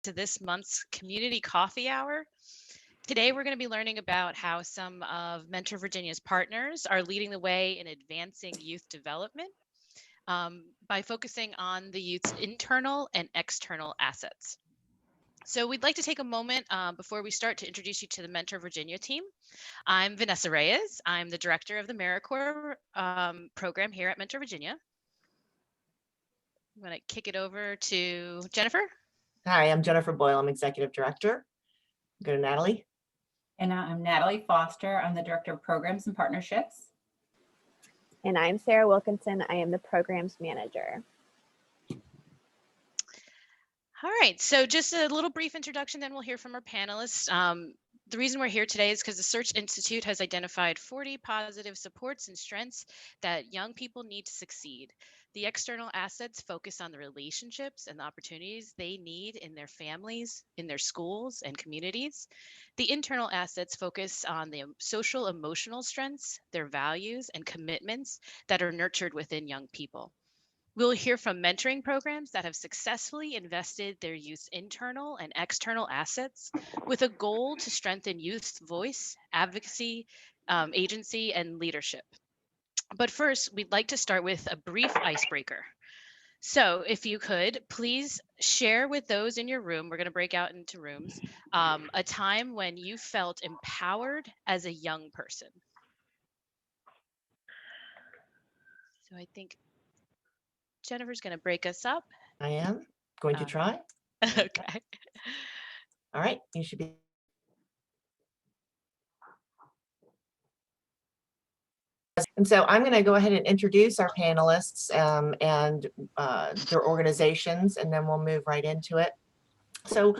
to this month's community coffee hour. Today, we're going to be learning about how some of Mentor Virginia's partners are leading the way in advancing youth development by focusing on the youth's internal and external assets. So we'd like to take a moment before we start to introduce you to the Mentor Virginia team. I'm Vanessa Reyes. I'm the director of the AmeriCorps program here at Mentor Virginia. I'm going to kick it over to Jennifer. Hi, I'm Jennifer Boyle. I'm executive director. Go to Natalie. And I'm Natalie Foster. I'm the director of programs and partnerships. And I'm Sarah Wilkinson. I am the programs manager. All right, so just a little brief introduction, then we'll hear from our panelists. The reason we're here today is because the Search Institute has identified 40 positive supports and strengths that young people need to succeed. The external assets focus on the relationships and the opportunities they need in their families, in their schools and communities. The internal assets focus on the social emotional strengths, their values and commitments that are nurtured within young people. We'll hear from mentoring programs that have successfully invested their youth's internal and external assets with a goal to strengthen youth's voice, advocacy, agency, and leadership. But first, we'd like to start with a brief icebreaker. So if you could, please share with those in your room, we're going to break out into rooms, a time when you felt empowered as a young person. So I think Jennifer's going to break us up. I am going to try. Okay. All right, you should be. And so I'm going to go ahead and introduce our panelists and their organizations, and then we'll move right into it. So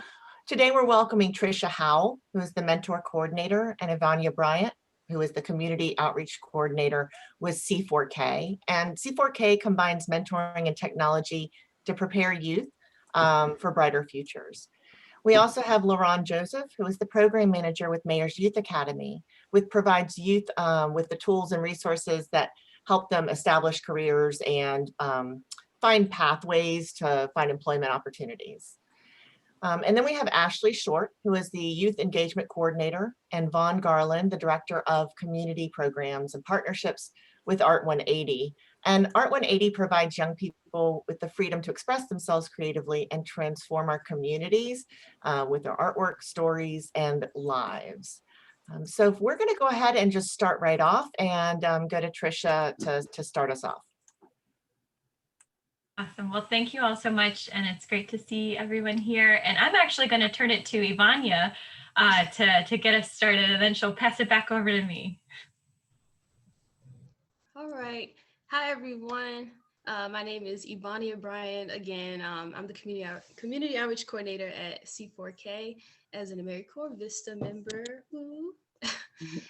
today we're welcoming Tricia Howell, who is the mentor coordinator, and Yvonnia Bryant, who is the community outreach coordinator with C4K. And C4K combines mentoring and technology to prepare youth for brighter futures. We also have Lerone Joseph, who is the program manager with Mayor's Youth Academy, which provides youth with the tools and resources that help them establish careers and find pathways to find employment opportunities. And then we have Ashley Short, who is the Youth Engagement Coordinator, and Vaughn Garland, the Director of Community Programs and Partnerships with Art 180. And Art 180 provides young people with the freedom to express themselves creatively and transform our communities with their artwork, stories, and lives. So we're going to go ahead and just start right off and go to Tricia to start us off. Awesome. Well, thank you all so much. And it's great to see everyone here. And I'm actually going to turn it to Yvonnia to get us started, and then she'll pass it back over to me. All right. Hi, everyone. My name is Yvonnia Bryant. Again, I'm the community outreach coordinator at C4K as an AmeriCorps Vista member.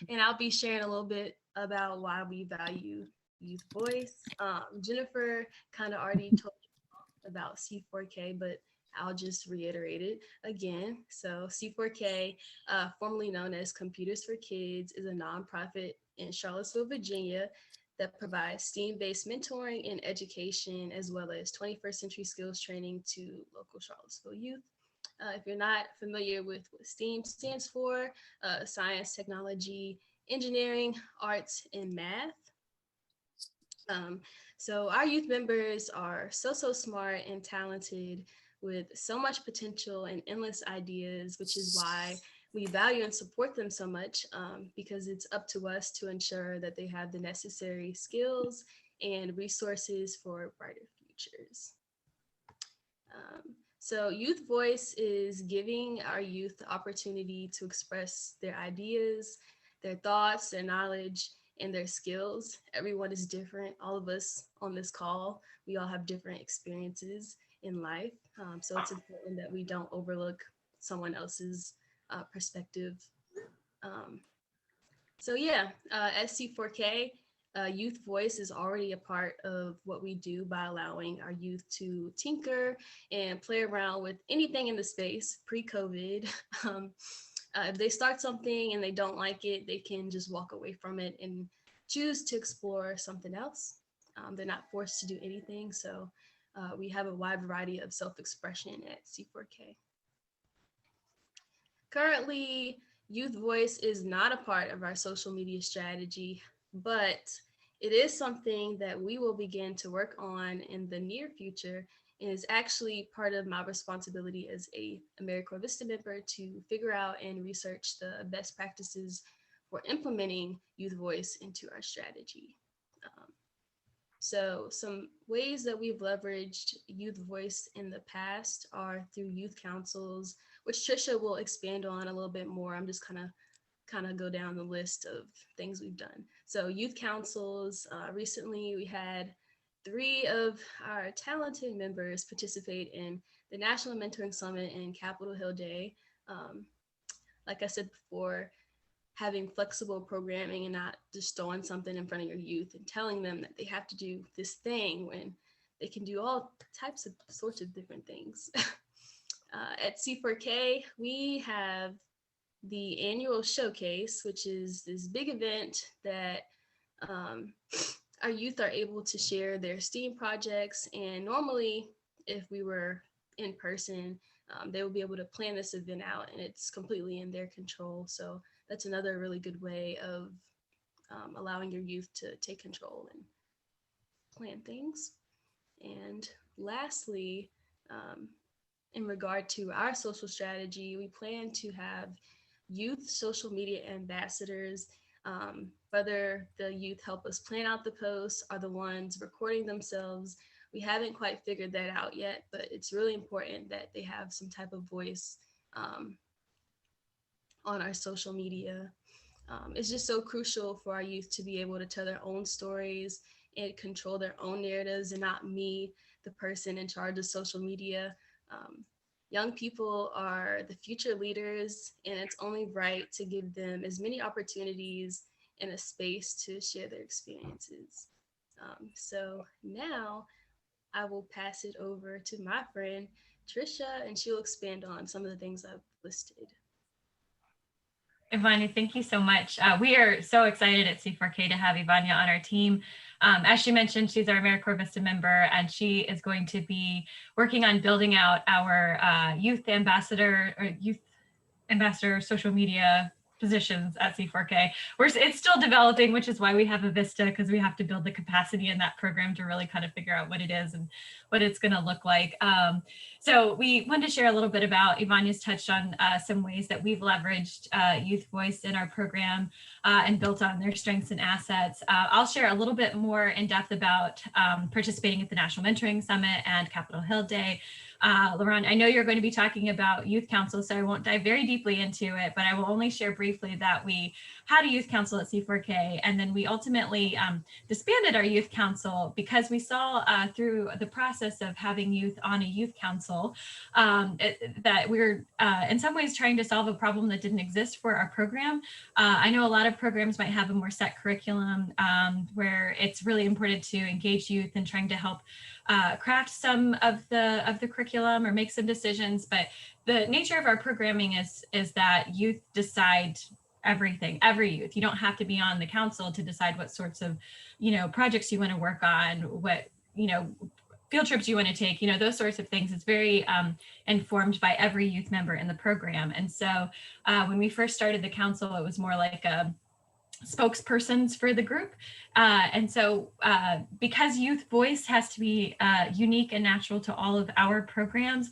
And I'll be sharing a little bit about why we value youth voice. Jennifer kind of already told you about C4K, but I'll just reiterate it again. So C4K, formerly known as Computers for Kids, is a nonprofit in Charlottesville, Virginia, that provides STEAM-based mentoring and education, as well as 21st century skills training to local Charlottesville youth. If you're not familiar with what STEAM stands for, science, technology, engineering, arts, and math. So our youth members are so smart and talented with so much potential and endless ideas, which is why we value and support them so much, because it's up to us to ensure that they have the necessary skills and resources for brighter futures. So Youth Voice is giving our youth the opportunity to express their ideas, their thoughts, their knowledge, and their skills. Everyone is different. All of us on this call, we all have different experiences in life. So it's important that we don't overlook someone else's perspective. So yeah, at C4K, Youth Voice is already a part of what we do by allowing our youth to tinker and play around with anything in the space pre-COVID. If they start something and they don't like it, they can just walk away from it and choose to explore something else. They're not forced to do anything. So we have a wide variety of self-expression at C4K. Currently, youth voice is not a part of our social media strategy, but it is something that we will begin to work on in the near future, and is actually part of my responsibility as a AmeriCorps Vista member to figure out and research the best practices for implementing youth voice into our strategy. So some ways that we've leveraged youth voice in the past are through youth councils, which Tricia will expand on a little bit more. I'm just kind of go down the list of things we've done. So youth councils, recently we had 3 of our talented members participate in the National Mentoring Summit and Capitol Hill Day. Like I said before, having flexible programming and not just throwing something in front of your youth and telling them that they have to do this thing when they can do all types of sorts of different things. At C4K, we have the annual showcase, which is this big event that our youth are able to share their STEAM projects. And normally, if we were in person, they will be able to plan this event out, and it's completely in their control. So that's another really good way of allowing your youth to take control and plan things. And lastly, in regard to our social strategy, we plan to have youth social media ambassadors. Whether the youth help us plan out the posts, are the ones recording themselves. We haven't quite figured that out yet, but it's really important that they have some type of voice on our social media. It's just so crucial for our youth to be able to tell their own stories and control their own narratives, and not me, the person in charge of social media. Young people are the future leaders, and it's only right to give them as many opportunities and a space to share their experiences. So now I will pass it over to my friend Tricia, and she'll expand on some of the things I've listed. Yvonnia, thank you so much. We are so excited at C4K to have Yvonnia on our team. As she mentioned, she's our AmeriCorps Vista member, and she is going to be working on building out our youth ambassador social media positions at C4K. It's still developing, which is why we have a Vista, because we have to build the capacity in that program to really kind of figure out what it is and what it's going to look like. So we wanted to share a little bit about, Yvonnia's touched on some ways that we've leveraged youth voice in our program and built on their strengths and assets. I'll share a little bit more in depth about participating at the National Mentoring Summit and Capitol Hill Day. Lerone, I know you're going to be talking about youth council, so I won't dive very deeply into it, but I will only share briefly that we had a youth council at C4K, and then we ultimately disbanded our youth council because we saw through the process of having youth on a youth council that we were in some ways trying to solve a problem that didn't exist for our program. I know a lot of programs might have a more set curriculum where it's really important to engage youth in trying to help craft some of the curriculum or make some decisions, but the nature of our programming is that youth decide everything. Every youth, you don't have to be on the council to decide what sorts of projects you want to work on, what field trips you want to take, those sorts of things. It's very informed by every youth member in the program. And so when we first started the council, it was more like a spokespersons for the group. And so because youth voice has to be unique and natural to all of our programs,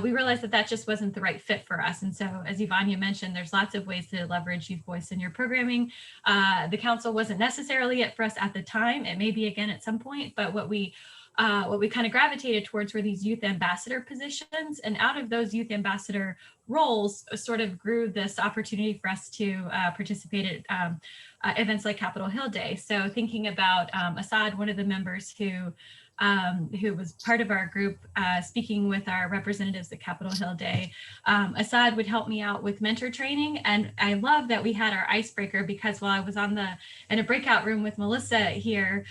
we realized that just wasn't the right fit for us. And so as Yvonnia mentioned, there's lots of ways to leverage youth voice in your programming. The council wasn't necessarily it for us at the time. It may be again at some point, but what we kind of gravitated towards were these youth ambassador positions. And out of those youth ambassador roles sort of grew this opportunity for us to participate at events like Capitol Hill Day. So thinking about Assad, one of the members who was part of our group, speaking with our representatives at Capitol Hill Day. Assad would help me out with mentor training. And I love that we had our icebreaker, because while I was in a breakout room with Melissa here,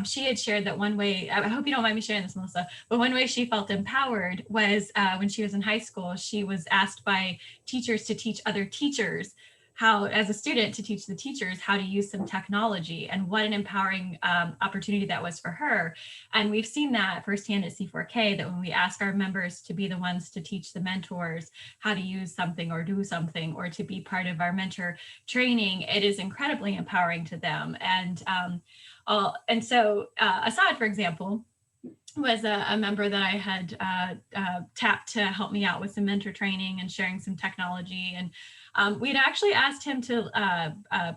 she had shared that one way, I hope you don't mind me sharing this, Melissa, but one way she felt empowered was when she was in high school, she was asked by teachers to teach other teachers how, as a student, to teach the teachers how to use some technology, and what an empowering opportunity that was for her. And we've seen that firsthand at C4K, that when we ask our members to be the ones to teach the mentors how to use something or do something, or to be part of our mentor training, it is incredibly empowering to them. And so Assad, for example, was a member that I had tapped to help me out with some mentor training and sharing some technology. And we'd actually asked him to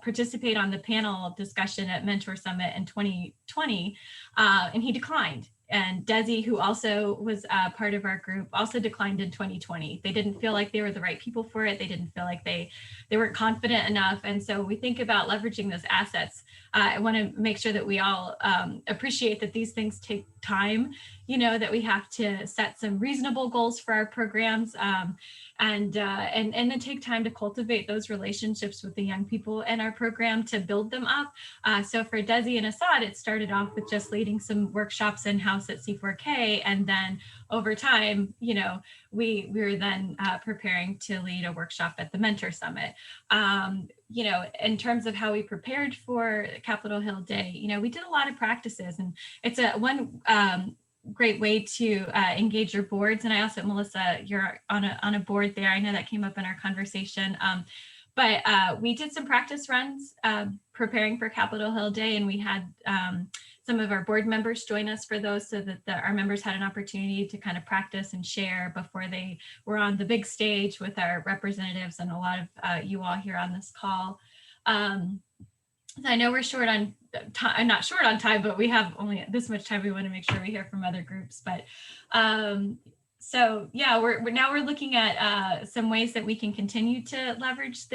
participate on the panel discussion at Mentor Summit in 2020, and he declined. And Desi, who also was part of our group, also declined in 2020. They didn't feel like they were the right people for it. They didn't feel like they weren't confident enough. And so we think about leveraging those assets. I want to make sure that we all appreciate that these things take time, that we have to set some reasonable goals for our programs, and then take time to cultivate those relationships with the young people in our program to build them up. So for Desi and Assad, it started off with just leading some workshops in-house at C4K, and then over time, we were then preparing to lead a workshop at the Mentor Summit. In terms of how we prepared for Capitol Hill Day, we did a lot of practices, and it's one great way to engage your boards. And I also, Melissa, you're on a board there. I know that came up in our conversation. But we did some practice runs preparing for Capitol Hill Day, and we had some of our board members join us for those, so that our members had an opportunity to kind of practice and share before they were on the big stage with our representatives and a lot of you all here on this call. I know we're short on time, not short on time, but we have only this much time. We want to make sure we hear from other groups. But so yeah, we're looking at some ways that we can continue to leverage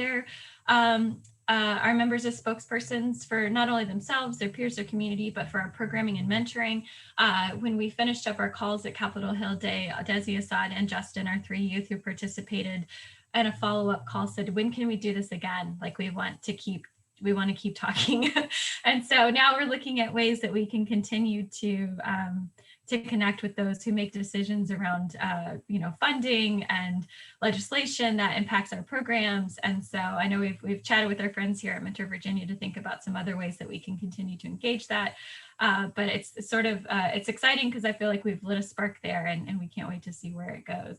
our members as spokespersons for not only themselves, their peers, their community, but for our programming and mentoring. When we finished up our calls at Capitol Hill Day, Desi, Assad, and Justin, our 3 youth who participated in a follow-up call, said, when can we do this again? Like, we want to keep talking. And so now we're looking at ways that we can continue to connect with those who make decisions around funding and legislation that impacts our programs. And so I know we've chatted with our friends here at Mentor Virginia to think about some other ways that we can continue to engage that. But it's sort of it's exciting because I feel like we've lit a spark there, and we can't wait to see where it goes.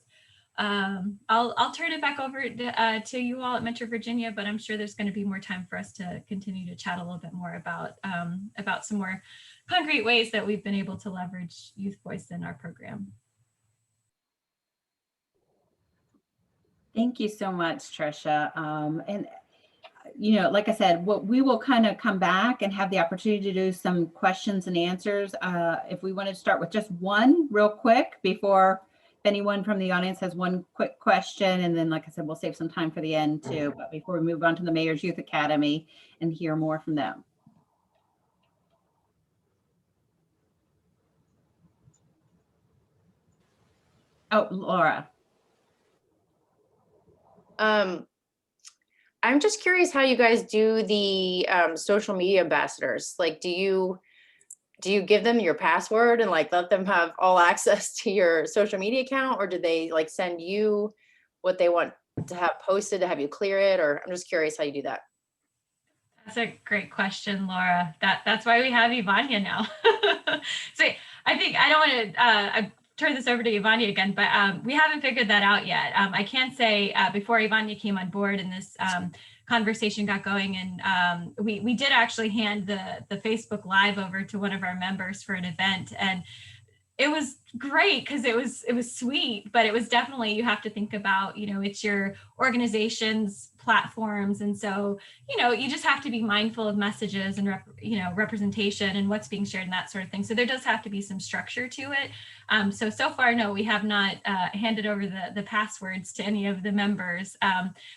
I'll turn it back over to you all at Mentor Virginia, but I'm sure there's going to be more time for us to continue to chat a little bit more about some more concrete ways that we've been able to leverage youth voice in our program. Thank you so much, Tricia. And like I said, we will kind of come back and have the opportunity to do some questions and answers. If we want to start with just one real quick before, if anyone from the audience has one quick question, and then, like I said, we'll save some time for the end too, but before we move on to the Mayor's Youth Academy and hear more from them. Oh, Laura. I'm just curious how you guys do the social media ambassadors. Like, do you give them your password and like let them have all access to your social media account, or do they like send you what they want to have posted to have you clear it? Or I'm just curious how you do that. That's a great question, Laura. That's why we have Yvonnia now. So I think I don't want to turn this over to Yvonnia again, but we haven't figured that out yet. I can say before Yvonnia came on board and this conversation got going, and we did actually hand the Facebook Live over to one of our members for an event, and it was great because it was sweet, but it was definitely, you have to think about, it's your organization's platforms. And so, you just have to be mindful of messages and, representation and what's being shared and that sort of thing. So there does have to be some structure to it. So far, no, we have not handed over the passwords to any of the members.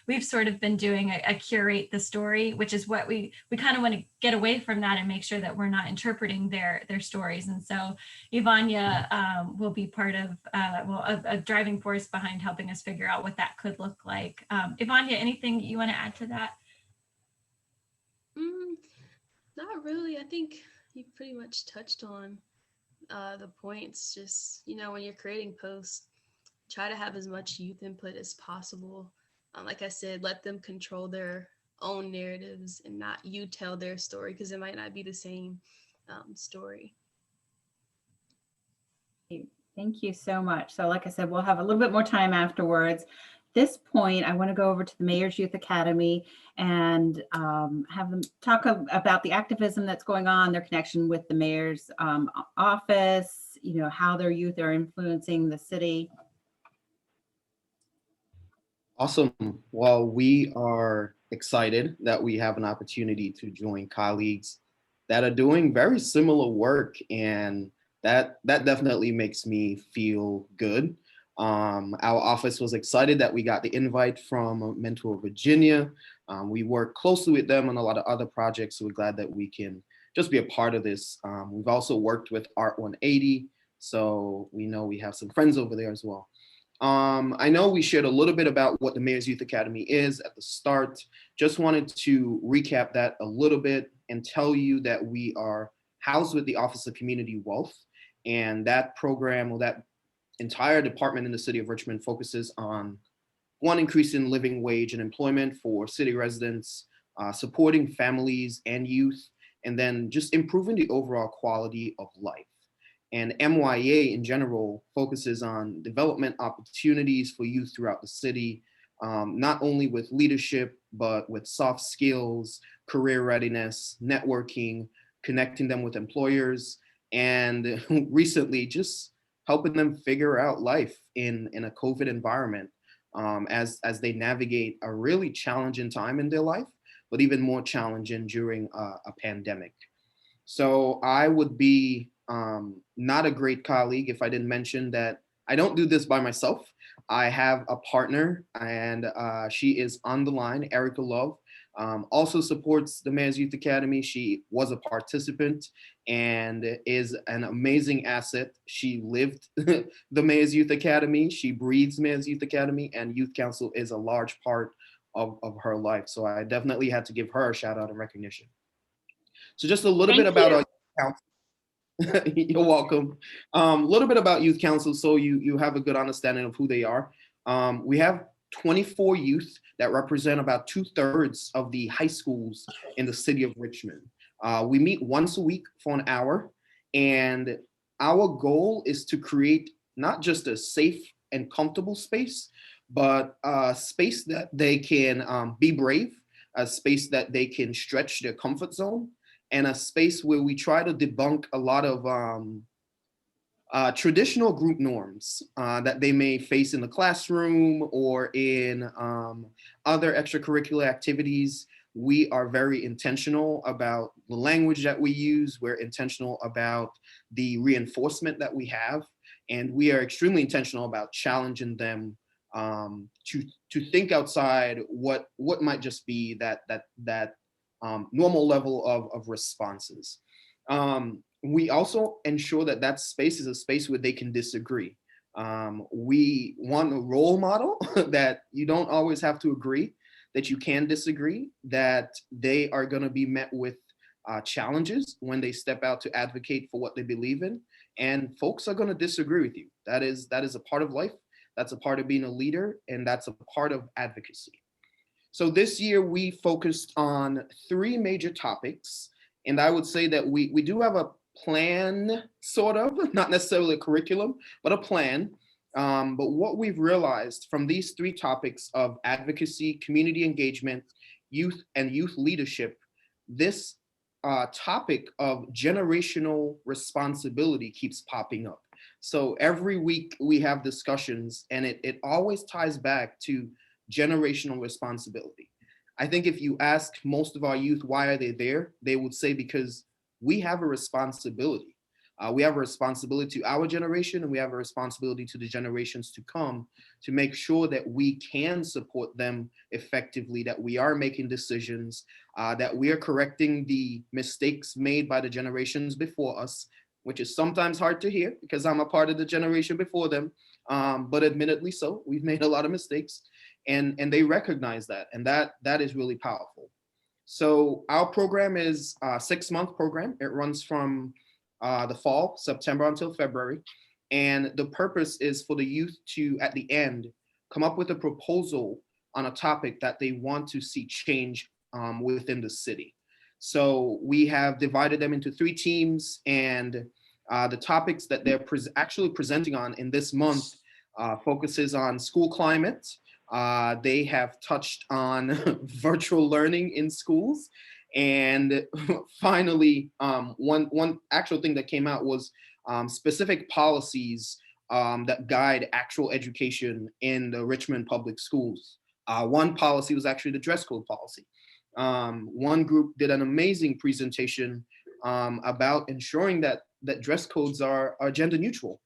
We've sort of been doing a curate the story, which is what we kind of want to get away from that and make sure that we're not interpreting their stories. And so Yvonnia will be part of a driving force behind helping us figure out what that could look like. Yvonnia, anything you want to add to that? Not really. I think you pretty much touched on the points. Just, when you're creating posts, try to have as much youth input as possible. Like I said, let them control their own narratives and not you tell their story, because it might not be the same story. Thank you so much. So like I said, we'll have a little bit more time afterwards. This point, I want to go over to the Mayor's Youth Academy and have them talk about the activism that's going on, their connection with the mayor's office, you know, how their youth are influencing the city. Awesome. Well, we are excited that we have an opportunity to join colleagues that are doing very similar work, and that definitely makes me feel good. Our office was excited that we got the invite from Mentor Virginia. We work closely with them on a lot of other projects, so we're glad that we can just be a part of this. We've also worked with Art 180, so we know we have some friends over there as well. I know we shared a little bit about what the Mayor's Youth Academy is at the start. Just wanted to recap that a little bit and tell you that we are housed with the Office of Community Wealth. And that program, or that entire department in the city of Richmond, focuses on one, increasing living wage and employment for city residents, supporting families and youth, and then just improving the overall quality of life. And MYA in general focuses on development opportunities for youth throughout the city, not only with leadership, but with soft skills, career readiness, networking, connecting them with employers, and recently just helping them figure out life in a COVID environment as they navigate a really challenging time in their life, but even more challenging during a pandemic. So I would be not a great colleague if I didn't mention that I don't do this by myself. I have a partner, and she is on the line, Erica Love, also supports the Mayor's Youth Academy. She was a participant and is an amazing asset. She lived the Mayor's Youth Academy. She breathes Mayor's Youth Academy, and Youth Council is a large part of her life. So I definitely had to give her a shout out and recognition. So just a little bit about our council. You're welcome. A little bit about Youth Council so you have a good understanding of who they are. We have 24 youth that represent about 2/3 of the high schools in the city of Richmond. We meet once a week for an hour, and our goal is to create not just a safe and comfortable space, but a space that they can be brave, a space that they can stretch their comfort zone, and a space where we try to debunk a lot of traditional group norms that they may face in the classroom or in other extracurricular activities. We are very intentional about the language that we use. We're intentional about the reinforcement that we have, and we are extremely intentional about challenging them to think outside what might just be that normal level of responses. We also ensure that space is a space where they can disagree. We want a role model that you don't always have to agree, that you can disagree, that they are going to be met with challenges when they step out to advocate for what they believe in, and folks are going to disagree with you. That is a part of life. That's a part of being a leader, and that's a part of advocacy. So this year we focused on 3 major topics, and I would say that we do have a plan, sort of, not necessarily a curriculum, but a plan. But what we've realized from these 3 topics of advocacy, community engagement, youth, and youth leadership, this topic of generational responsibility keeps popping up. So every week we have discussions, and it always ties back to generational responsibility. I think if you ask most of our youth why are they there, they would say because we have a responsibility. We have a responsibility to our generation, and we have a responsibility to the generations to come to make sure that we can support them effectively, that we are making decisions, that we are correcting the mistakes made by the generations before us, which is sometimes hard to hear because I'm a part of the generation before them. But admittedly so, we've made a lot of mistakes, and they recognize that, and that is really powerful. So our program is a 6-month program. It runs from the fall, September until February. And the purpose is for the youth to, at the end, come up with a proposal on a topic that they want to see change within the city. So we have divided them into 3 teams, and the topics that they're actually presenting on in this month focuses on school climate. They have touched on virtual learning in schools. And finally, one actual thing that came out was specific policies that guide actual education in the Richmond public schools. One policy was actually the dress code policy. One group did an amazing presentation about ensuring that dress codes are gender neutral,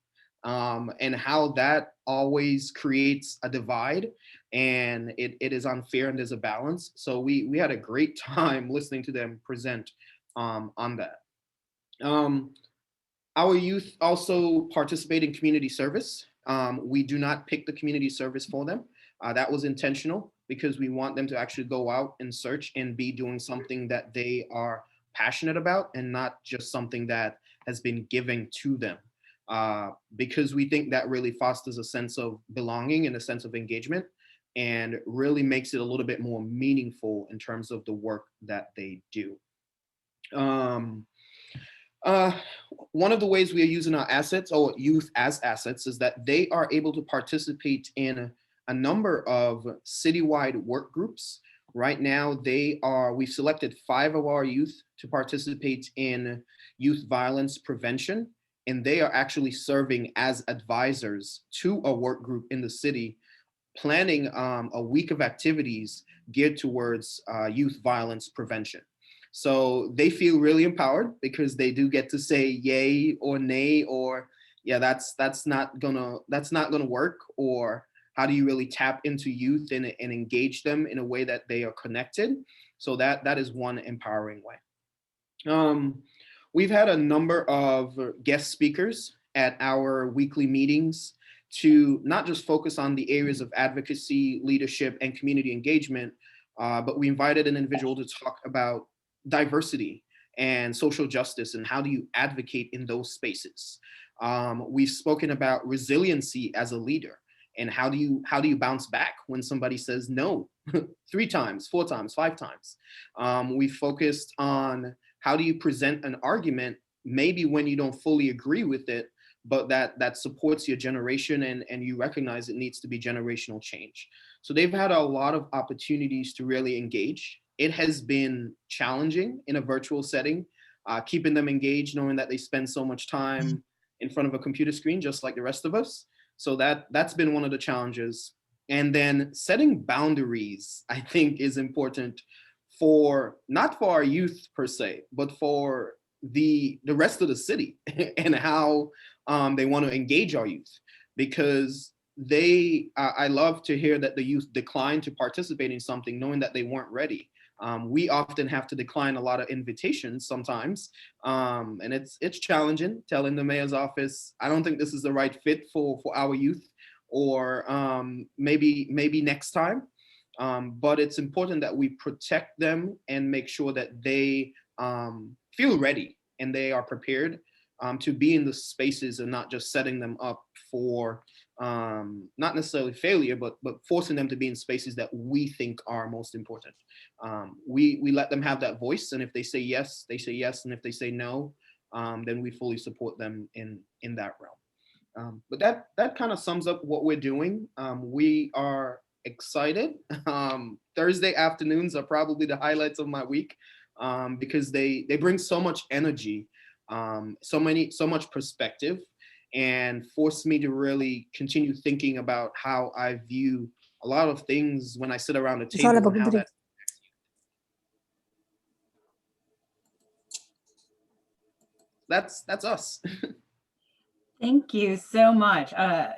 and how that always creates a divide, and it is unfair and there's a balance. So we had a great time listening to them present on that. Our youth also participate in community service. We do not pick the community service for them. That was intentional because we want them to actually go out and search and be doing something that they are passionate about, and not just something that has been given to them. Because we think that really fosters a sense of belonging and a sense of engagement, and really makes it a little bit more meaningful in terms of the work that they do. One of the ways we are using our assets, or youth as assets, is that they are able to participate in a number of citywide work groups. Right now, we've selected 5 of our youth to participate in youth violence prevention, and they are actually serving as advisors to a work group in the city, planning a week of activities geared towards youth violence prevention. So they feel really empowered because they do get to say yay or nay, or yeah, that's not gonna work, or how do you really tap into youth and engage them in a way that they are connected. So that is one empowering way. We've had a number of guest speakers at our weekly meetings to not just focus on the areas of advocacy, leadership, and community engagement, but we invited an individual to talk about diversity and social justice, and how do you advocate in those spaces. We've spoken about resiliency as a leader, and how do you bounce back when somebody says no 3 times, 4 times, 5 times. We focused on how do you present an argument, maybe when you don't fully agree with it, but that supports your generation, and you recognize it needs to be generational change. So they've had a lot of opportunities to really engage. It has been challenging in a virtual setting, keeping them engaged, knowing that they spend so much time in front of a computer screen, just like the rest of us. So that's been one of the challenges. And then setting boundaries, I think, is important not for our youth per se, but for the rest of the city and how they want to engage our youth. Because I love to hear that the youth decline to participate in something knowing that they weren't ready. We often have to decline a lot of invitations sometimes, and it's challenging telling the mayor's office, I don't think this is the right fit for our youth, or maybe next time. But it's important that we protect them and make sure that they feel ready and they are prepared to be in the spaces, and not just setting them up for not necessarily failure, but forcing them to be in spaces that we think are most important. We let them have that voice, and if they say yes, they say yes, and if they say no, then we fully support them in that realm. But that kind of sums up what we're doing. We are excited. Thursday afternoons are probably the highlights of my week, because they bring so much energy, so much perspective, and force me to really continue thinking about how I view a lot of things when I sit around a table, and how that's us. Thank you so much. I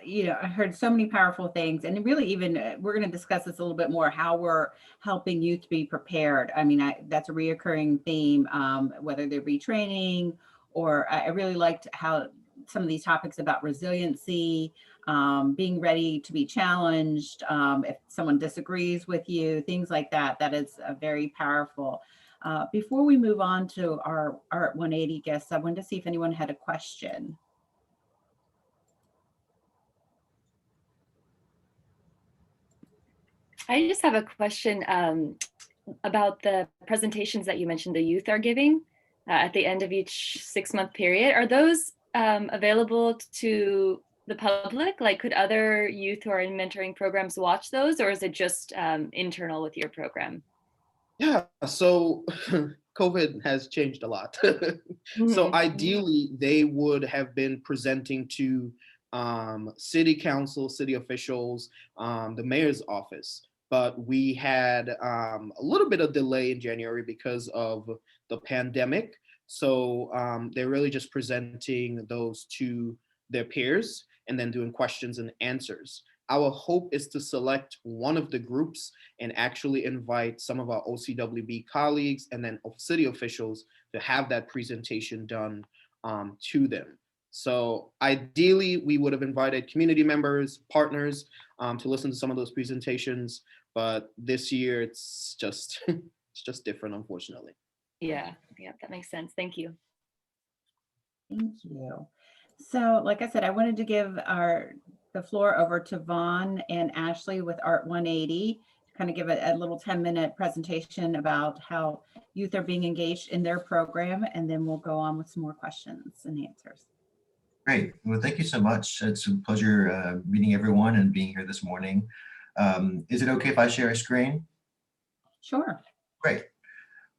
heard so many powerful things, and really even we're going to discuss this a little bit more, how we're helping youth be prepared. I mean, that's a reoccurring theme, whether there be training, or I really liked how some of these topics about resiliency, being ready to be challenged, if someone disagrees with you, things like that. That is very powerful. Before we move on to our Art 180 guests, I wanted to see if anyone had a question. I just have a question. about the presentations that you mentioned the youth are giving at the end of each 6-month period. Are those available to the public? Like, could other youth who are in mentoring programs watch those, or is it just internal with your program? Yeah, so COVID has changed a lot. So ideally, they would have been presenting to city council, city officials, the mayor's office. But we had a little bit of delay in January because of the pandemic. So they're really just presenting those to their peers and then doing questions and answers. Our hope is to select one of the groups and actually invite some of our OCWB colleagues and then city officials to have that presentation done to them. So ideally, we would have invited community members, partners to listen to some of those presentations, but this year it's just it's just different, unfortunately. Yeah, that makes sense. Thank you. Thank you. So, like I said, I wanted to give the floor over to Vaughn and Ashley with Art 180 to kind of give a little 10-minute presentation about how youth are being engaged in their program, and then we'll go on with some more questions and answers. Great. Well, thank you so much. It's a pleasure meeting everyone and being here this morning. Is it okay if I share a screen? Sure. Great.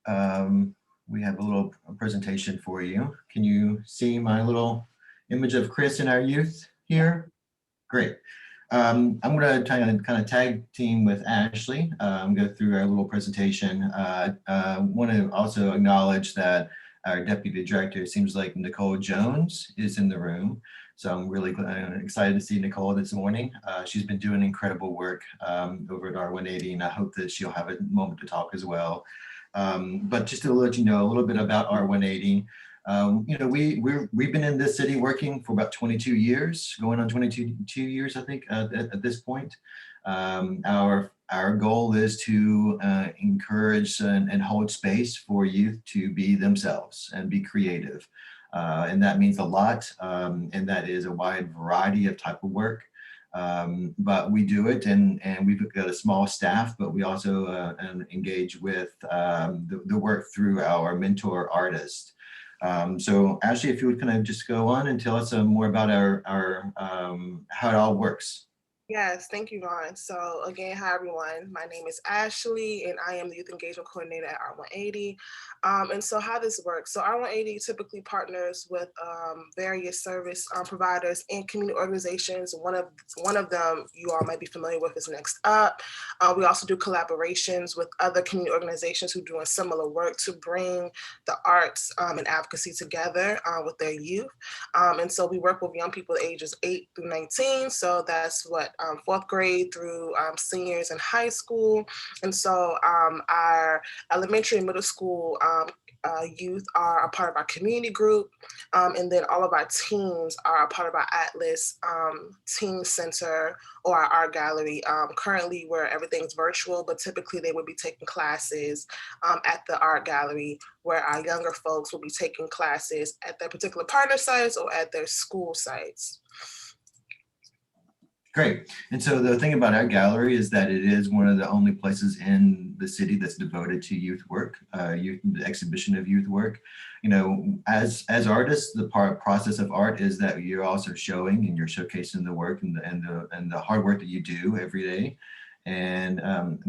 We have a little presentation for you. Can you see my little image of Chris and our youth here? Great. I'm going to kind of tag team with Ashley. Go through our little presentation. Want to also acknowledge that our deputy director, it seems like Nicole Jones, is in the room. So I'm really excited to see Nicole this morning. She's been doing incredible work over at R180, and I hope that she'll have a moment to talk as well. But just to let you know a little bit about R180, you know, we've been in this city working for about 22 years, going on 22 years, I think, at this point. Our goal is to encourage and hold space for youth to be themselves and be creative. And that means a lot, and that is a wide variety of type of work. But we do it, and we've got a small staff, but we also engage with the work through our mentor artist. So Ashley, if you would kind of just go on and tell us more about our how it all works. Yes, thank you, Vaughn. So again, hi everyone. My name is Ashley, and I am the Youth Engagement Coordinator at R180. And so how this works, so R180 typically partners with various service providers and community organizations. One of them you all might be familiar with is Next Up. We also do collaborations with other community organizations who are doing similar work to bring the arts and advocacy together with their youth. And so we work with young people ages 8 through 19. So that's what 4th grade through seniors in high school. And so our elementary and middle school youth are a part of our community group. And then all of our teams are a part of our Atlas Teen Center or our art gallery. Currently where everything's virtual, but typically they would be taking classes at the art gallery, where our younger folks will be taking classes at their particular partner sites or at their school sites. Great. And so the thing about our gallery is that it is one of the only places in the city that's devoted to youth work, the exhibition of youth work. You know, as artists, the process of art is that you're also showing and you're showcasing the work and the hard work that you do every day. And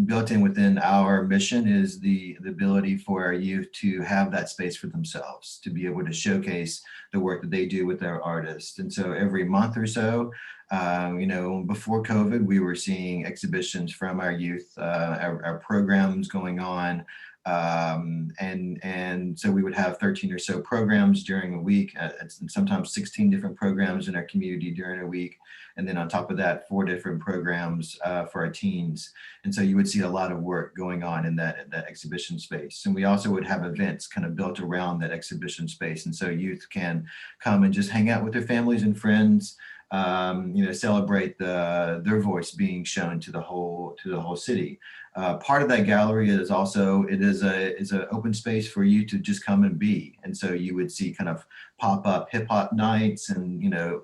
built in within our mission is the ability for our youth to have that space for themselves, to be able to showcase the work that they do with their artists. And so every month or so, you know, before COVID, we were seeing exhibitions from our youth, our programs going on. And so we would have 13 or so programs during a week, and sometimes 16 different programs in our community during a week. And then on top of that, 4 different programs for our teens. And so you would see a lot of work going on in that exhibition space. And we also would have events kind of built around that exhibition space. And so youth can come and just hang out with their families and friends, you know, celebrate their voice being shown to the whole city. Part of that gallery is also, it is an open space for you to just come and be. And so you would see kind of pop-up hip hop nights and, you know,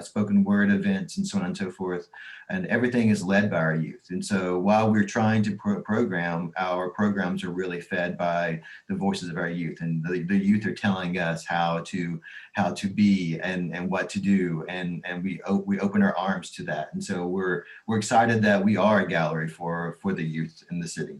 spoken word events and so on and so forth. And everything is led by our youth. And so while we're trying to program, our programs are really fed by the voices of our youth, and the youth are telling us how to be and what to do. And we open our arms to that. And so we're excited that we are a gallery for the youth in the city.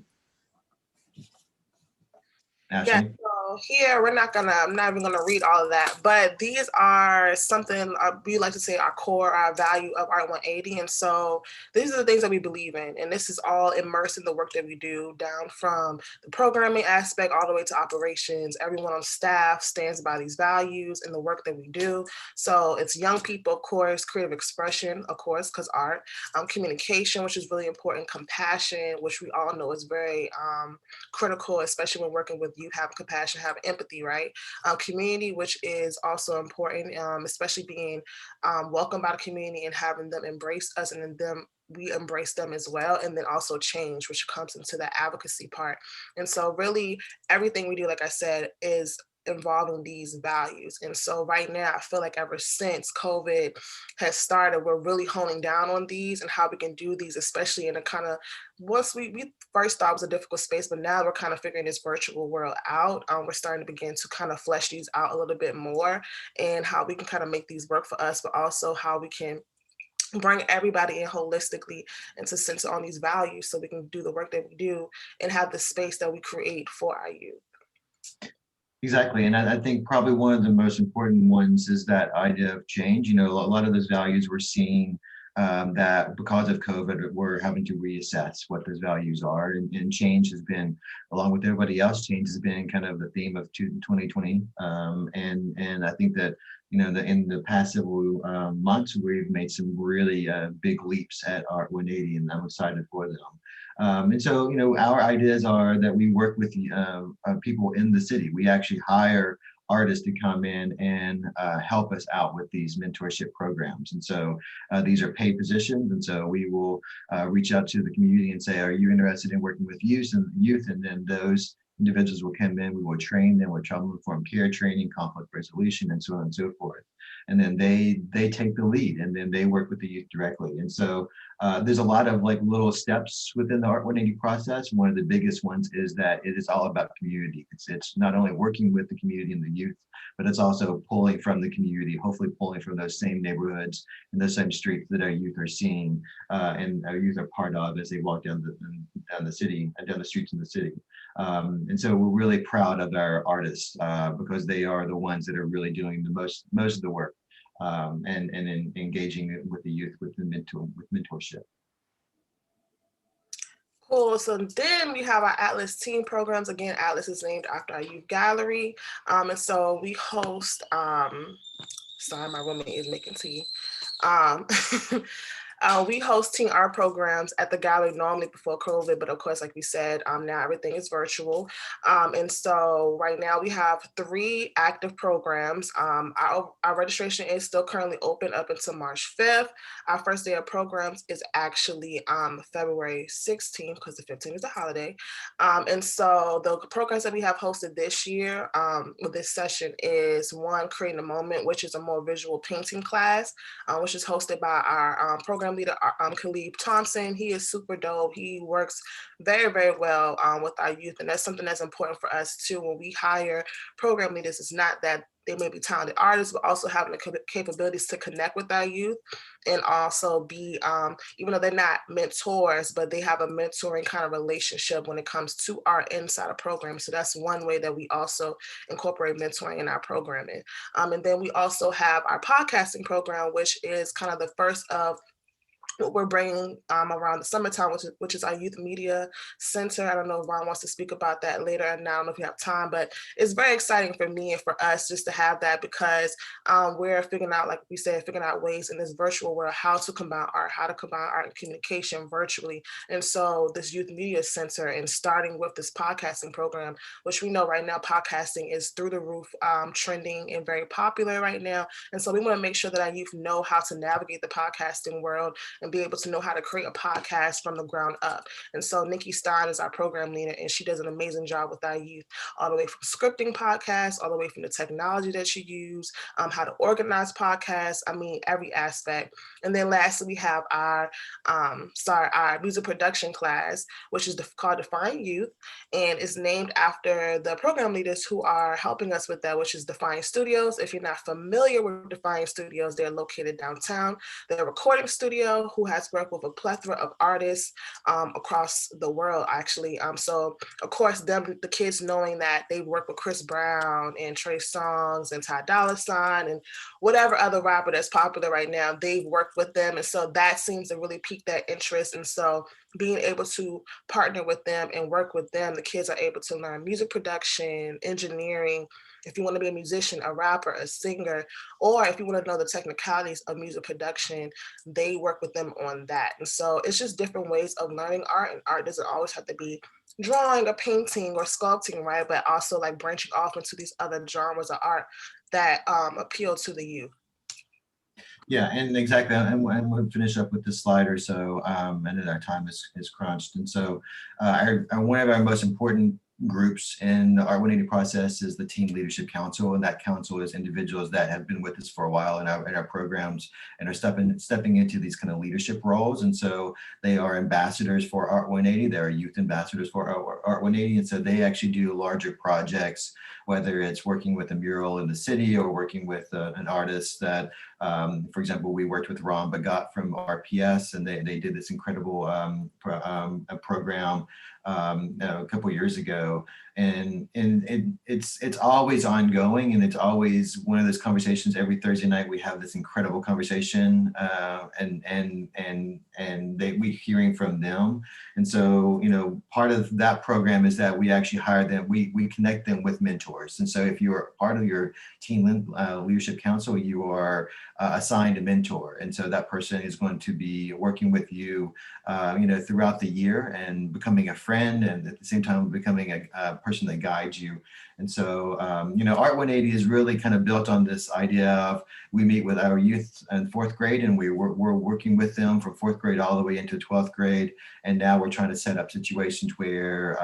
Ashley? Yeah, so here I'm not even gonna read all of that, but these are something we like to say our core, our value of Art 180. And so these are the things that we believe in. And this is all immersed in the work that we do, down from the programming aspect all the way to operations. Everyone on staff stands by these values and the work that we do. So it's young people, of course, creative expression, of course, because art, communication, which is really important, compassion, which we all know is very critical, especially when working with youth, having compassion, having empathy, right? Community, which is also important, especially being welcomed by the community and having them embrace us, and then we embrace them as well. And then also change, which comes into that advocacy part. And so really everything we do, like I said, is involving these values. And so right now, I feel like ever since COVID has started, we're really honing down on these and how we can do these, especially in a kind of, once we first thought it was a difficult space, but now we're kind of figuring this virtual world out. We're starting to begin to kind of flesh these out a little bit more, and how we can kind of make these work for us, but also how we can bring everybody in holistically and to center on these values so we can do the work that we do and have the space that we create for our youth. Exactly. And I think probably one of the most important ones is that idea of change. You know, a lot of those values we're seeing that because of COVID, we're having to reassess what those values are. And change has been, along with everybody else, change has been kind of the theme of 2020. And I think that, you know, in the past several months, we've made some really big leaps at Art 180, and I'm excited for them. And so, you know, our ideas are that we work with people in the city. We actually hire artists to come in and help us out with these mentorship programs. And so these are paid positions. And so we will reach out to the community and say, are you interested in working with youth? And then those individuals will come in, we will train them with trauma-informed care training, conflict resolution, and so on and so forth. And then they take the lead, and then they work with the youth directly. And so there's a lot of like little steps within the Art 180 process. One of the biggest ones is that it is all about community. It's not only working with the community and the youth, but it's also pulling from the community, hopefully pulling from those same neighborhoods and those same streets that our youth are seeing and our youth are part of as they walk down the city and down the streets in the city. And so we're really proud of our artists because they are the ones that are really doing the most of the work and in engaging with the youth with mentorship. Cool. So then we have our Atlas team programs. Again, Atlas is named after our youth gallery. And so we host, sorry, my roommate is making tea. We host teen art programs at the gallery normally before COVID, but of course, like we said, now everything is virtual. And so right now we have 3 active programs. Our registration is still currently open up until March 5th. Our first day of programs is actually February 16th because the 15th is a holiday. And so the programs that we have hosted this year with this session is one, Creating a Moment, which is a more visual painting class, which is hosted by our program leader, Khalib Thompson. He is super dope. He works very, very well with our youth. And that's something that's important for us too. When we hire program leaders, it's not that they may be talented artists, but also having the capabilities to connect with our youth and also be, even though they're not mentors, but they have a mentoring kind of relationship when it comes to art inside a program. So that's one way that we also incorporate mentoring in our programming. And then we also have our podcasting program, which is kind of the first of what we're bringing around the summertime, which is our youth media center. I don't know if Vaughn wants to speak about that later, and I don't know if you have time, but it's very exciting for me and for us just to have that because we're figuring out, like we said, figuring out ways in this virtual world how to combine art and communication virtually. And so this youth media center and starting with this podcasting program, which we know right now podcasting is through the roof, trending and very popular right now. And so we want to make sure that our youth know how to navigate the podcasting world and and be able to know how to create a podcast from the ground up. And so Nikki Stein is our program leader, and she does an amazing job with our youth, all the way from scripting podcasts, all the way from the technology that you use, how to organize podcasts. I mean, every aspect. And then lastly, we have our music production class, which is called Define Youth, and is named after the program leaders who are helping us with that, which is Define Studios. If you're not familiar with Define Studios, they're located downtown. They're a recording studio who has worked with a plethora of artists across the world, actually. So of course, the kids knowing that they work with Chris Brown and Trey Songz and Ty Dolla $ign and whatever other rapper that's popular right now, they've worked with them. And so that seems to really pique that interest. And so being able to partner with them and work with them, the kids are able to learn music production, engineering. If you want to be a musician, a rapper, a singer, or if you want to know the technicalities of music production, they work with them on that. And so it's just different ways of learning art, and art doesn't always have to be drawing or painting or sculpting, right? But also like branching off into these other genres of art that appeal to the youth. Yeah, and exactly, and we'll finish up with this slide or so, and then our time is crunched. And so one of our most important groups in the Art 180 process is the Teen Leadership Council, and that council is individuals that have been with us for a while in our programs and are stepping into these kind of leadership roles. And so they are ambassadors for Art 180. They are youth ambassadors for Art 180, and so they actually do larger projects, whether it's working with a mural in the city or working with an artist that, for example, we worked with Ron Bagat from RPS, and they did this incredible program a couple years ago, and it's always ongoing, and it's always one of those conversations. Every Thursday night we have this incredible conversation, and we hearing from them. And so, you know, part of that program is that we actually hire them, we connect them with mentors. And so if you're part of your Teen Leadership Council, you are assigned a mentor, and so that person is going to be working with you, you know, throughout the year and becoming a friend, and at the same time becoming a person that guides you. And so, you know, Art 180 is really kind of built on this idea of we meet with our youth in 4th grade, and we're working with them from 4th grade all the way into 12th grade. And now we're trying to set up situations where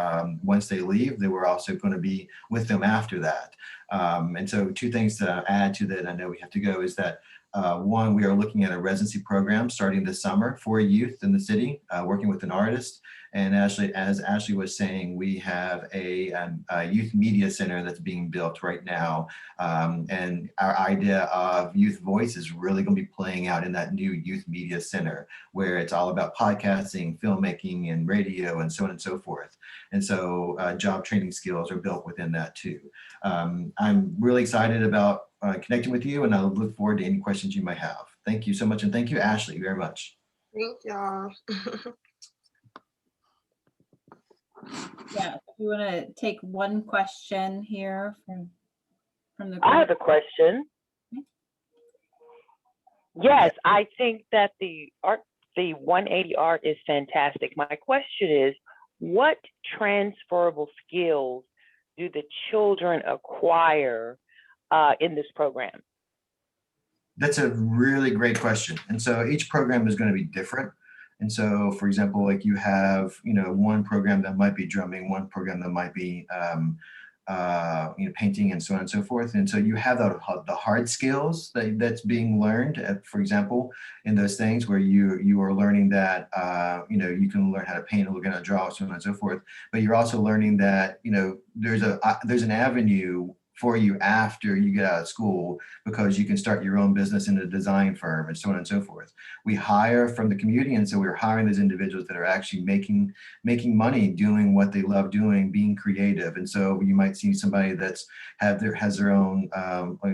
once they leave, they were also going to be with them after that. And so 2 things to add to that, I know we have to go, is that one, we are looking at a residency program starting this summer for youth in the city, working with an artist. And Ashley, as Ashley was saying, we have a youth media center that's being built right now. And our idea of youth voice is really going to be playing out in that new youth media center, where it's all about podcasting, filmmaking, and radio, and so on and so forth. And so job training skills are built within that too. I'm really excited about connecting with you, and I look forward to any questions you might have. Thank you so much. And thank you, Ashley, very much. Thank y'all. Yeah, we want to take one question here from the group. I have a question. Yes, I think that the 180 art is fantastic. My question is, what transferable skills do the children acquire in this program? That's a really great question. And so each program is going to be different. And so, for example, like you have, you know, one program that might be drumming, one program that might be, you know, painting, and so on and so forth. And so you have the hard skills that's being learned, for example, in those things where you are learning that, you know, you can learn how to paint, or learn how to draw, so on and so forth. But you're also learning that, you know, there's an avenue for you after you get out of school, because you can start your own business in a design firm, and so on and so forth. We hire from the community, and so we're hiring those individuals that are actually making money doing what they love doing, being creative. And so you might see somebody that's has their own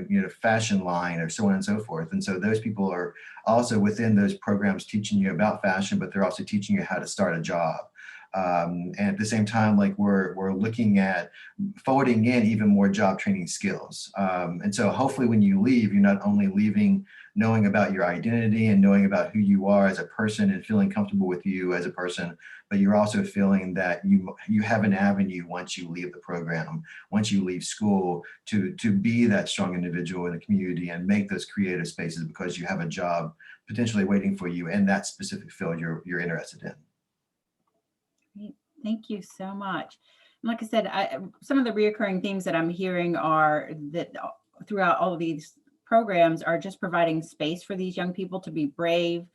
you know, fashion line, or so on and so forth. And so those people are also within those programs teaching you about fashion, but they're also teaching you how to start a job. And at the same time, like we're looking at folding in even more job training skills. And so hopefully when you leave, you're not only leaving knowing about your identity and knowing about who you are as a person and feeling comfortable with you as a person, but you're also feeling that you have an avenue once you leave the program, once you leave school, to be that strong individual in the community and make those creative spaces because you have a job potentially waiting for you in that specific field you're interested in. Great. Thank you so much. And like I said, some of the reoccurring themes that I'm hearing are that throughout all of these programs are just providing space for these young people to be brave,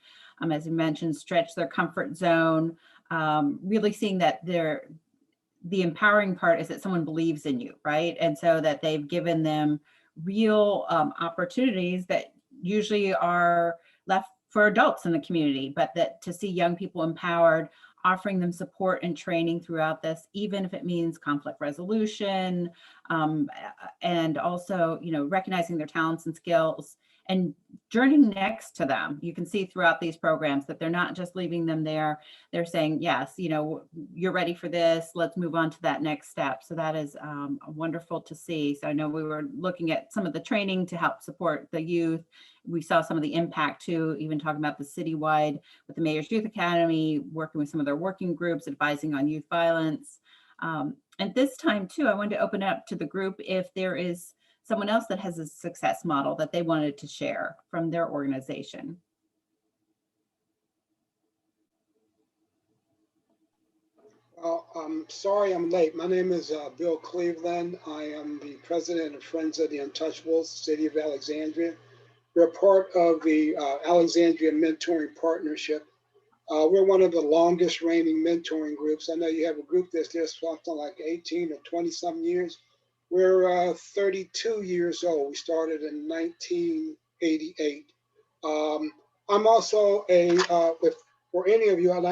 as you mentioned, stretch their comfort zone, really seeing that the empowering part is that someone believes in you, right? And so that they've given them real opportunities that usually are left for adults in the community, but that to see young people empowered, offering them support and training throughout this, even if it means conflict resolution, and also, recognizing their talents and skills and journeying next to them. You can see throughout these programs that they're not just leaving them there. They're saying, yes, you're ready for this. Let's move on to that next step. So that is wonderful to see. So I know we were looking at some of the training to help support the youth. We saw some of the impact too, even talking about the citywide with the Mayor's Youth Academy, working with some of their working groups, advising on youth violence. And this time too, I wanted to open up to the group if there is someone else that has a success model that they wanted to share from their organization. Well, I'm sorry I'm late. My name is Bill Cleveland. I am the president of Friends of the Untouchables, City of Alexandria. We're part of the Alexandria Mentoring Partnership. We're one of the longest reigning mentoring groups. I know you have a group that's just something like 18 or 20 some years. We're 32 years old. We started in 1988. I'm also for any of you, I'm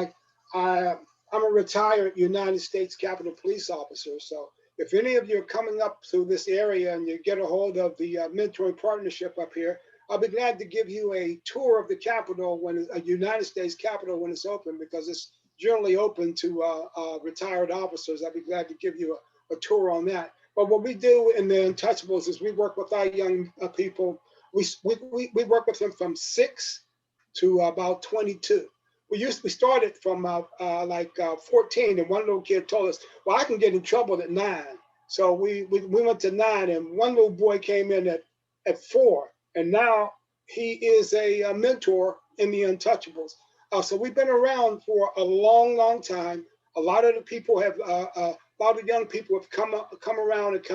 a retired United States Capitol Police officer. So if any of you are coming up through this area and you get a hold of the mentoring partnership up here, I'll be glad to give you a tour of the Capitol a United States Capitol when it's open, because it's generally open to retired officers. I'll be glad to give you a tour on that. But what we do in the Untouchables is we work with our young people. We work with them from 6 to about 22. We started from 14, and one little kid told us, well, I can get in trouble at 9. So we went to 9, and one little boy came in at 4, and now he is a mentor in the Untouchables. So we've been around for a long, long time. A lot of the people have, a lot of young people have come around and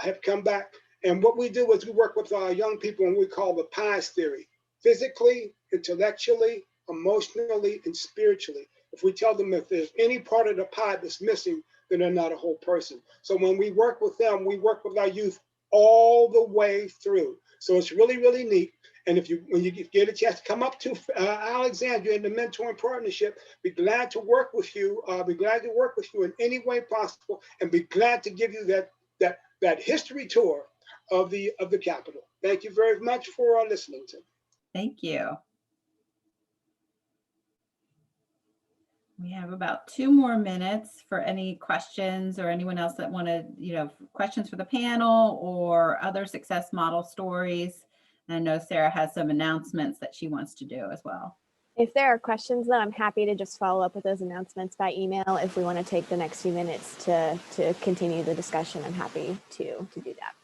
have come back. And what we do is we work with young people in what we call the PIES theory: physically, intellectually, emotionally, and spiritually. If we tell them if there's any part of the pie that's missing, then they're not a whole person. So when we work with them, we work with our youth all the way through. So it's really, really neat. And when you get a chance to come up to Alexandria in the mentoring partnership, be glad to work with you. Be glad to work with you in any way possible, and be glad to give you that history tour of the Capitol. Thank you very much for listening to me. Thank you. We have about 2 more minutes for any questions or anyone else that wanted, questions for the panel or other success model stories. And I know Sarah has some announcements that she wants to do as well. If there are questions, then I'm happy to just follow up with those announcements by email. If we want to take the next few minutes to continue the discussion, I'm happy to do that.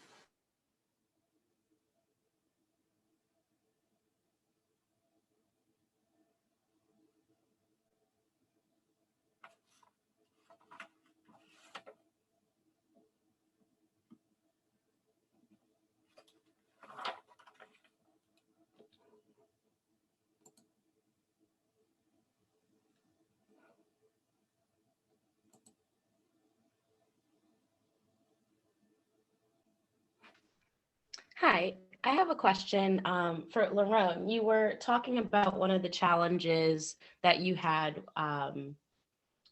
Hi, I have a question for Lerone. You were talking about one of the challenges that you had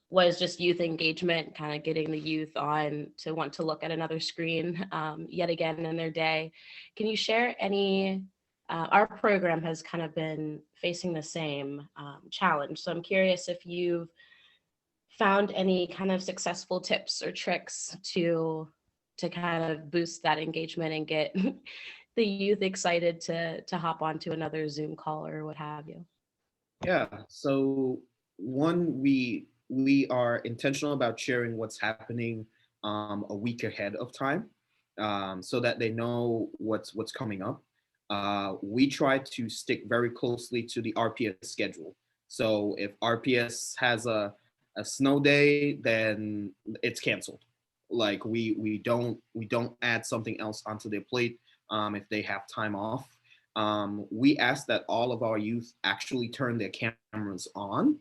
was just youth engagement, kind of getting the youth on to want to look at another screen yet again in their day. Can you share any, our program has kind of been facing the same challenge. So I'm curious if you've found any kind of successful tips or tricks to kind of boost that engagement and the youth excited to hop onto another Zoom call or what have you? Yeah. So one, we are intentional about sharing what's happening a week ahead of time, so that they know what's coming up. We try to stick very closely to the RPS schedule. So if RPS has a snow day, then it's canceled. Like we don't add something else onto their plate if they have time off. We ask that all of our youth actually turn their cameras on.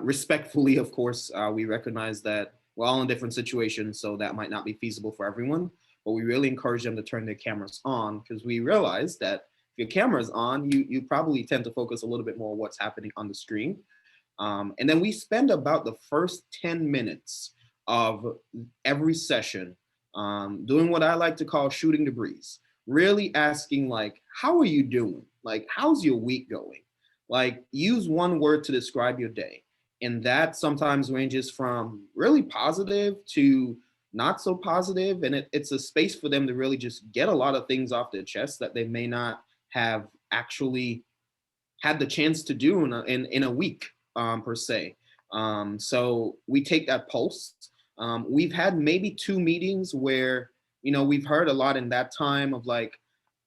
Respectfully, of course, we recognize that we're all in different situations, so that might not be feasible for everyone. But we really encourage them to turn their cameras on because we realize that if your camera's on, you probably tend to focus a little bit more on what's happening on the screen. And then we spend about the first 10 minutes of every session doing what I like to call shooting the breeze, really asking like, how are you doing? Like, how's your week going? Like, use one word to describe your day. And that sometimes ranges from really positive to not so positive. And it's a space for them to really just get a lot of things off their chest that they may not have actually had the chance to do in a week per se. So we take that pulse. We've had maybe 2 meetings where, we've heard a lot in that time of like,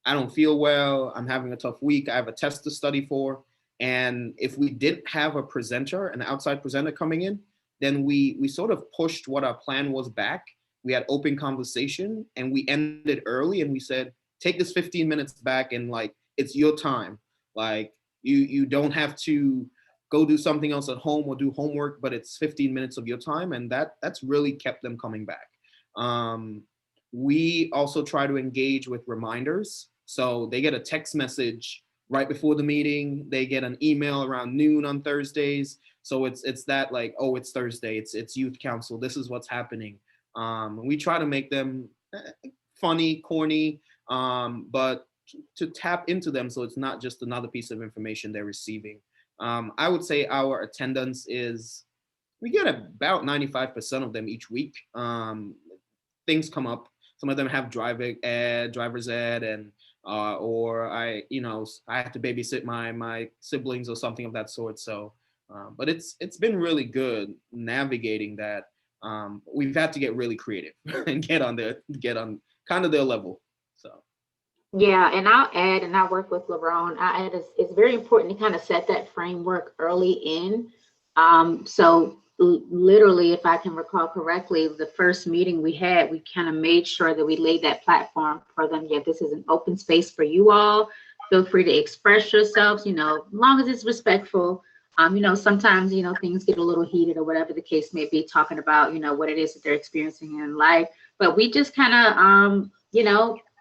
I don't feel well, I'm having a tough week, I have a test to study for. And if we didn't have a presenter, an outside presenter coming in, then we sort of pushed what our plan was back. We had open conversation and we ended early and we said, take this 15 minutes back and like, it's your time. Like you don't have to go do something else at home or do homework, but it's 15 minutes of your time. And that's really kept them coming back. We also try to engage with reminders. So they get a text message right before the meeting. They get an email around noon on Thursdays. So it's that like, oh, it's Thursday, it's youth council, this is what's happening. We try to make them funny, corny, but to tap into them so it's not just another piece of information they're receiving. I would say our attendance is, we get about 95% of them each week. Things come up. Some of them have driver's ed, and or I have to babysit my siblings or something of that sort. So, but it's been really good navigating that. We've had to get really creative and get on kind of their level. So. Yeah, and I'll add, and I work with Lerone, I add it's very important to kind of set that framework early in. So literally, if I can recall correctly, the first meeting we had, we kind of made sure that we laid that platform for them. Yeah, this is an open space for you all. Feel free to express yourselves, as long as it's respectful. Sometimes, things get a little heated or whatever the case may be, talking about, what it is that they're experiencing in life. But we just kind of,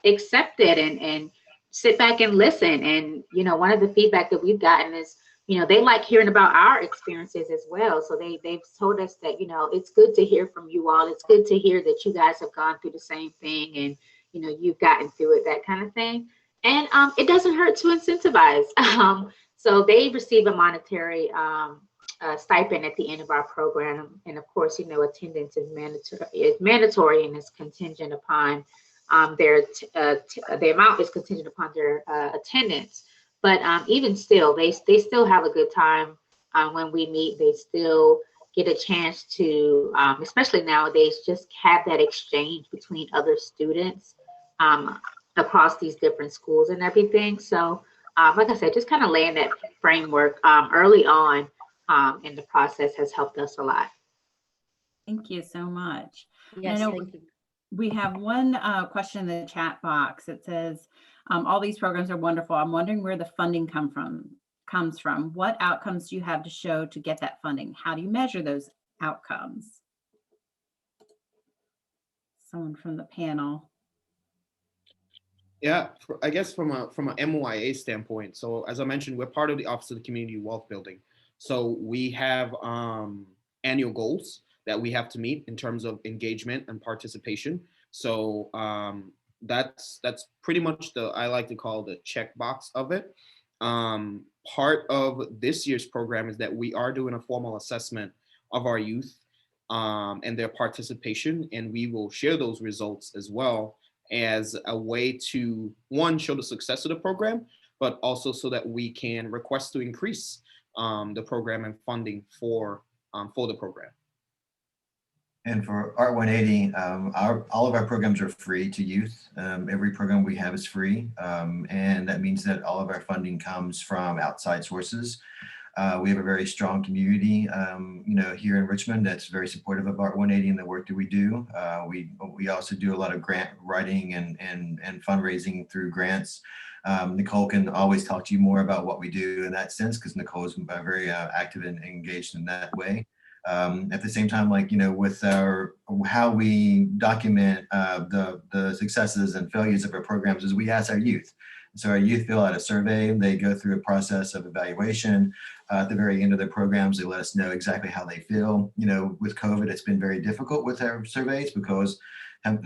accept it and sit back and listen. And, one of the feedback that we've gotten is, they like hearing about our experiences as well. So they've told us that, it's good to hear from you all. It's good to hear that you guys have gone through the same thing and, you've gotten through it, that kind of thing. And it doesn't hurt to incentivize. So they receive a monetary stipend at the end of our program. And of course, attendance is mandatory and is contingent upon the amount is contingent upon their attendance. But even still, they still have a good time when we meet. They still get a chance to, especially nowadays, just have that exchange between other students across these different schools and everything. So like I said, just kind of laying that framework early on in the process has helped us a lot. Thank you so much. Yes, thank you. We have one question in the chat box. It says, all these programs are wonderful. I'm wondering where the funding comes from. What outcomes do you have to show to get that funding? How do you measure those outcomes? Someone from the panel. Yeah, I guess from a MYA standpoint. So as I mentioned, we're part of the Office of the Community Wealth Building. So we have annual goals that we have to meet in terms of engagement and participation. So that's pretty much I like to call the checkbox of it. Part of this year's program is that we are doing a formal assessment of our youth and their participation, and we will share those results as well as a way to, one, show the success of the program, but also so that we can request to increase the program and funding for the program. And for Art 180, all of our programs are free to youth. Every program we have is free. And that means that all of our funding comes from outside sources. We have a very strong community, here in Richmond that's very supportive of Art 180 and the work that we do. We also do a lot of grant writing and fundraising through grants. Nicole can always talk to you more about what we do in that sense, because Nicole is very active and engaged in that way. At the same time, with how we document the successes and failures of our programs is we ask our youth. So our youth fill out a survey. They go through a process of evaluation. At the very end of their programs, they let us know exactly how they feel. With COVID, it's been very difficult with our surveys because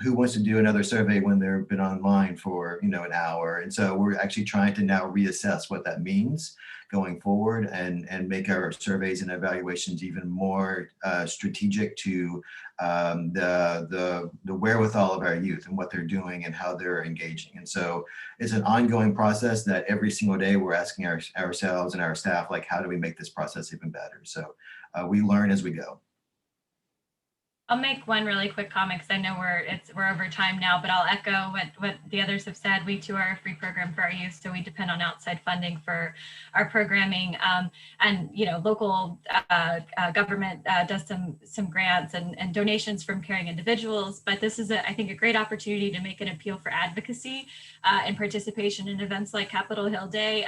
who wants to do another survey when they've been online for an hour? And so we're actually trying to now reassess what that means going forward and make our surveys and evaluations even more strategic to the wherewithal of our youth and what they're doing and how they're engaging. And so it's an ongoing process that every single day we're asking ourselves and our staff, like, how do we make this process even better? So we learn as we go. I'll make one really quick comment because I know we're over time now, but I'll echo what the others have said. We too are a free program for our youth, so we depend on outside funding for our programming. And local government does some grants and donations from caring individuals. But this is, I think, a great opportunity to make an appeal for advocacy and participation in events like Capitol Hill Day.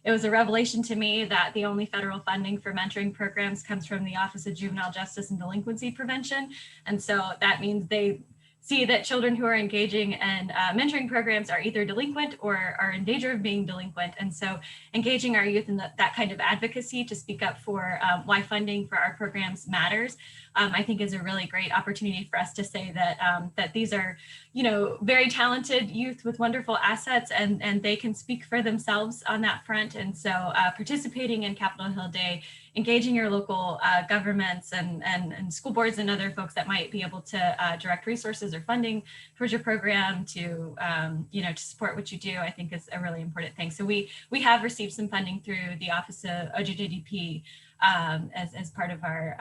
It was a revelation to me that the only federal funding for mentoring programs comes from the Office of Juvenile Justice and Delinquency Prevention. And so that means they see that children who are engaging in mentoring programs are either delinquent or are in danger of being delinquent. And so engaging our youth in that kind of advocacy to speak up for why funding for our programs matters, I think is a really great opportunity for us to say that that these are, very talented youth with wonderful assets, and they can speak for themselves on that front. And so participating in Capitol Hill Day, engaging your local governments and school boards and other folks that might be able to direct resources or funding towards your program to to support what you do, I think is a really important thing. So we have received some funding through the Office of OJDP as part of our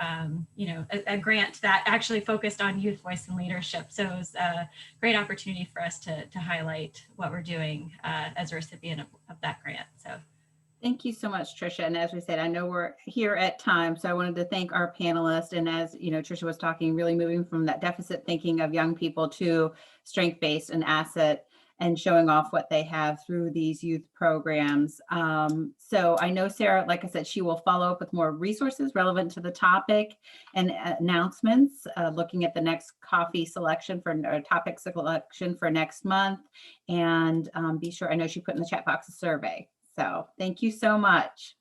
a grant that actually focused on youth voice and leadership. So it was a great opportunity for us to highlight what we're doing as a recipient of that grant. So. Thank you so much, Tricia. And as we said, I know we're here at time, so I wanted to thank our panelists. And as Tricia was talking, really moving from that deficit thinking of young people to strength-based and asset and showing off what they have through these youth programs. So I know Sarah, like I said, she will follow up with more resources relevant to the topic and announcements, looking at the next coffee selection for topic selection for next month. And be sure, I know she put in the chat box a survey. So thank you so much.